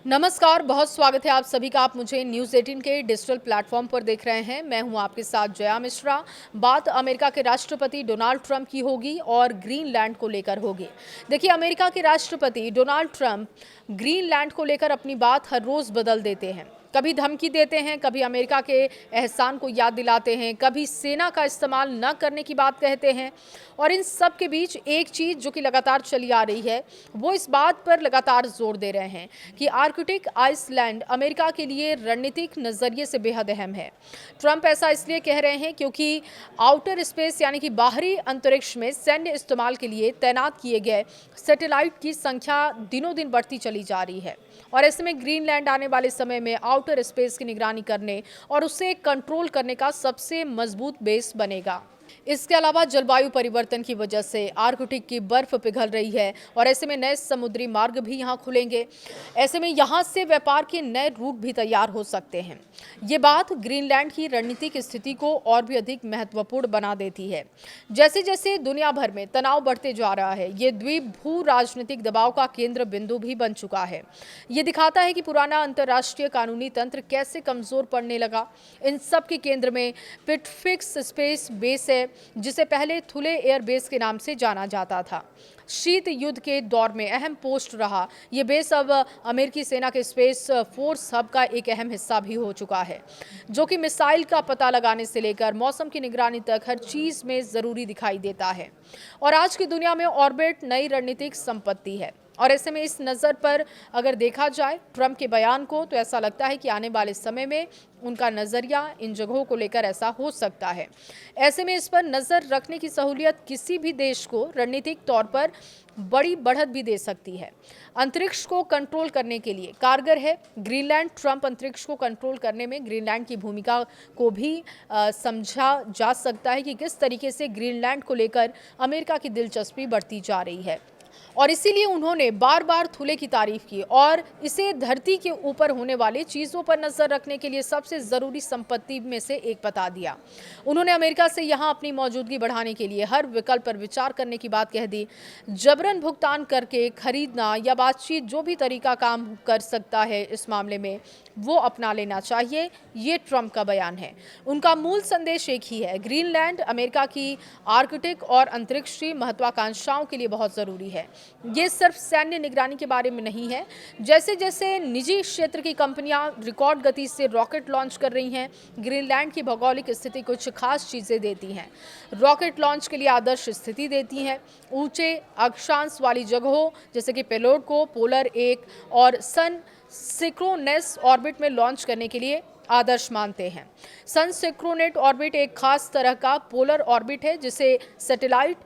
नमस्कार, बहुत स्वागत है आप सभी का। आप मुझे न्यूज़ 18 के डिजिटल प्लेटफॉर्म पर देख रहे हैं। मैं हूं आपके साथ जया मिश्रा। बात अमेरिका के राष्ट्रपति डोनाल्ड ट्रंप की होगी और ग्रीनलैंड को लेकर होगी। देखिए, अमेरिका के राष्ट्रपति डोनाल्ड ट्रंप ग्रीनलैंड को लेकर अपनी बात हर रोज़ बदल देते हैं। कभी धमकी देते हैं, कभी अमेरिका के एहसान को याद दिलाते हैं, कभी सेना का इस्तेमाल न करने की बात कहते हैं। और इन सब के बीच एक चीज़ जो कि लगातार चली आ रही है, वो इस बात पर लगातार जोर दे रहे हैं कि आर्कटिक आइसलैंड अमेरिका के लिए रणनीतिक नज़रिए से बेहद अहम है। ट्रंप ऐसा इसलिए कह रहे हैं क्योंकि आउटर स्पेस यानी कि बाहरी अंतरिक्ष में सैन्य इस्तेमाल के लिए तैनात किए गए सैटेलाइट की संख्या दिनों दिन बढ़ती चली जा रही है। और ऐसे में ग्रीनलैंड आने वाले समय में आउटर स्पेस की निगरानी करने और उसे कंट्रोल करने का सबसे मजबूत बेस बनेगा। इसके अलावा जलवायु परिवर्तन की वजह से आर्कटिक की बर्फ पिघल रही है और ऐसे में नए समुद्री मार्ग भी यहां खुलेंगे। ऐसे में यहां से व्यापार के नए रूट भी तैयार हो सकते हैं। ये बात ग्रीनलैंड की रणनीतिक स्थिति को और भी अधिक महत्वपूर्ण बना देती है। जैसे जैसे दुनिया भर में तनाव बढ़ते जा रहा है, ये द्वीप भू राजनीतिक दबाव का केंद्र बिंदु भी बन चुका है। ये दिखाता है कि पुराना अंतर्राष्ट्रीय कानूनी तंत्र कैसे कमजोर पड़ने लगा। इन सब के केंद्र में पिटफिक्स स्पेस बेस है, जिसे पहले थुले एयर बेस के नाम से जाना जाता था। शीत युद्ध के दौर में अहम पोस्ट रहा। ये बेस अब अमेरिकी सेना के स्पेस फोर्स हब का एक अहम हिस्सा भी हो चुका है, जो कि मिसाइल का पता लगाने से लेकर मौसम की निगरानी तक हर चीज में जरूरी दिखाई देता है। और आज की दुनिया में ऑर्बिट नई रणनीतिक संपत्ति है। और ऐसे में इस नज़र पर अगर देखा जाए ट्रंप के बयान को, तो ऐसा लगता है कि आने वाले समय में उनका नज़रिया इन जगहों को लेकर ऐसा हो सकता है। ऐसे में इस पर नज़र रखने की सहूलियत किसी भी देश को रणनीतिक तौर पर बड़ी बढ़त भी दे सकती है। अंतरिक्ष को कंट्रोल करने के लिए कारगर है ग्रीनलैंड। ट्रंप अंतरिक्ष को कंट्रोल करने में ग्रीनलैंड की भूमिका को भी समझा जा सकता है कि किस तरीके से ग्रीनलैंड को लेकर अमेरिका की दिलचस्पी बढ़ती जा रही है। और इसीलिए उन्होंने बार बार थुले की तारीफ की और इसे धरती के ऊपर होने वाली चीज़ों पर नजर रखने के लिए सबसे ज़रूरी संपत्ति में से एक बता दिया। उन्होंने अमेरिका से यहाँ अपनी मौजूदगी बढ़ाने के लिए हर विकल्प पर विचार करने की बात कह दी। जबरन भुगतान करके खरीदना या बातचीत, जो भी तरीका काम कर सकता है इस मामले में, वो अपना लेना चाहिए। ये ट्रंप का बयान है। उनका मूल संदेश एक ही है, ग्रीनलैंड अमेरिका की आर्कटिक और अंतरिक्षीय महत्वाकांक्षाओं के लिए बहुत ज़रूरी है। ये सिर्फ सैन्य निगरानी के बारे में नहीं है। जैसे जैसे निजी क्षेत्र की कंपनियां रिकॉर्ड गति से रॉकेट लॉन्च कर रही हैं, ग्रीनलैंड की भौगोलिक स्थिति कुछ खास चीज़ें देती हैं। रॉकेट लॉन्च के लिए आदर्श स्थिति देती हैं। ऊंचे अक्षांश वाली जगहों जैसे कि पेलोड को पोलर 1 और सन सिंक्रोनस ऑर्बिट में लॉन्च करने के लिए आदर्श मानते हैं। सन सिंक्रोनेट ऑर्बिट एक खास तरह का पोलर ऑर्बिट है, जिसे सैटेलाइट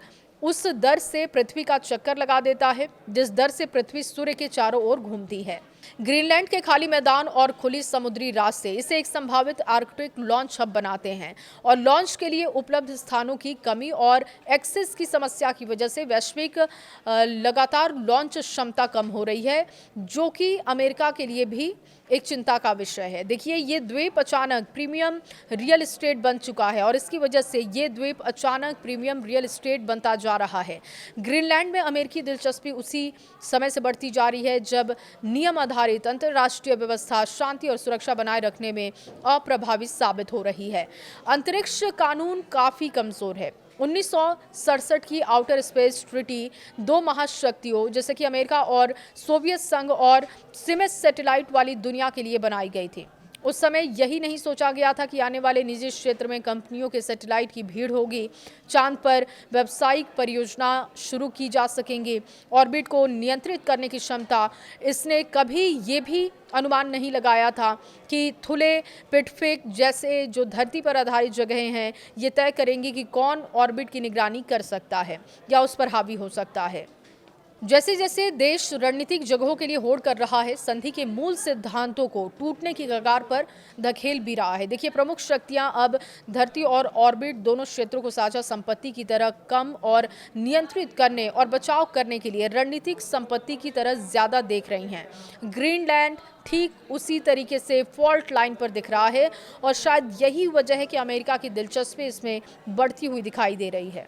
उस दर से पृथ्वी का चक्कर लगा देता है जिस दर से पृथ्वी सूर्य के चारों ओर घूमती है। ग्रीनलैंड के खाली मैदान और खुली समुद्री रास्ते इसे एक संभावित आर्कटिक लॉन्च हब बनाते हैं। और लॉन्च के लिए उपलब्ध स्थानों की कमी और एक्सेस की समस्या की वजह से वैश्विक लगातार लॉन्च क्षमता कम हो रही है, जो कि अमेरिका के लिए भी एक चिंता का विषय है। देखिए, ये द्वीप अचानक प्रीमियम रियल एस्टेट बन चुका है और इसकी वजह से ये द्वीप अचानक प्रीमियम रियल एस्टेट बनता जा रहा है। ग्रीनलैंड में अमेरिकी दिलचस्पी उसी समय से बढ़ती जा रही है जब नियम आधारित अंतर्राष्ट्रीय व्यवस्था शांति और सुरक्षा बनाए रखने में अप्रभावी साबित हो रही है। अंतरिक्ष कानून काफी कमजोर है। 1967 की आउटर स्पेस ट्रीटी दो महाशक्तियों जैसे कि अमेरिका और सोवियत संघ और सीमित सैटेलाइट वाली दुनिया के लिए बनाई गई थी। उस समय यही नहीं सोचा गया था कि आने वाले निजी क्षेत्र में कंपनियों के सैटेलाइट की भीड़ होगी। चांद पर व्यावसायिक परियोजना शुरू की जा सकेंगी। ऑर्बिट को नियंत्रित करने की क्षमता, इसने कभी ये भी अनुमान नहीं लगाया था कि थुले पिटफिक जैसे जो धरती पर आधारित जगहें हैं, ये तय करेंगी कि कौन ऑर्बिट की निगरानी कर सकता है या उस पर हावी हो सकता है। जैसे जैसे देश रणनीतिक जगहों के लिए होड़ कर रहा है, संधि के मूल सिद्धांतों को टूटने की कगार पर धकेल भी रहा है। देखिए, प्रमुख शक्तियां अब धरती और ऑर्बिट दोनों क्षेत्रों को साझा संपत्ति की तरह कम और नियंत्रित करने और बचाव करने के लिए रणनीतिक संपत्ति की तरह ज्यादा देख रही हैं। ग्रीनलैंड ठीक उसी तरीके से फॉल्ट लाइन पर दिख रहा है और शायद यही वजह है कि अमेरिका की दिलचस्पी इसमें बढ़ती हुई दिखाई दे रही है।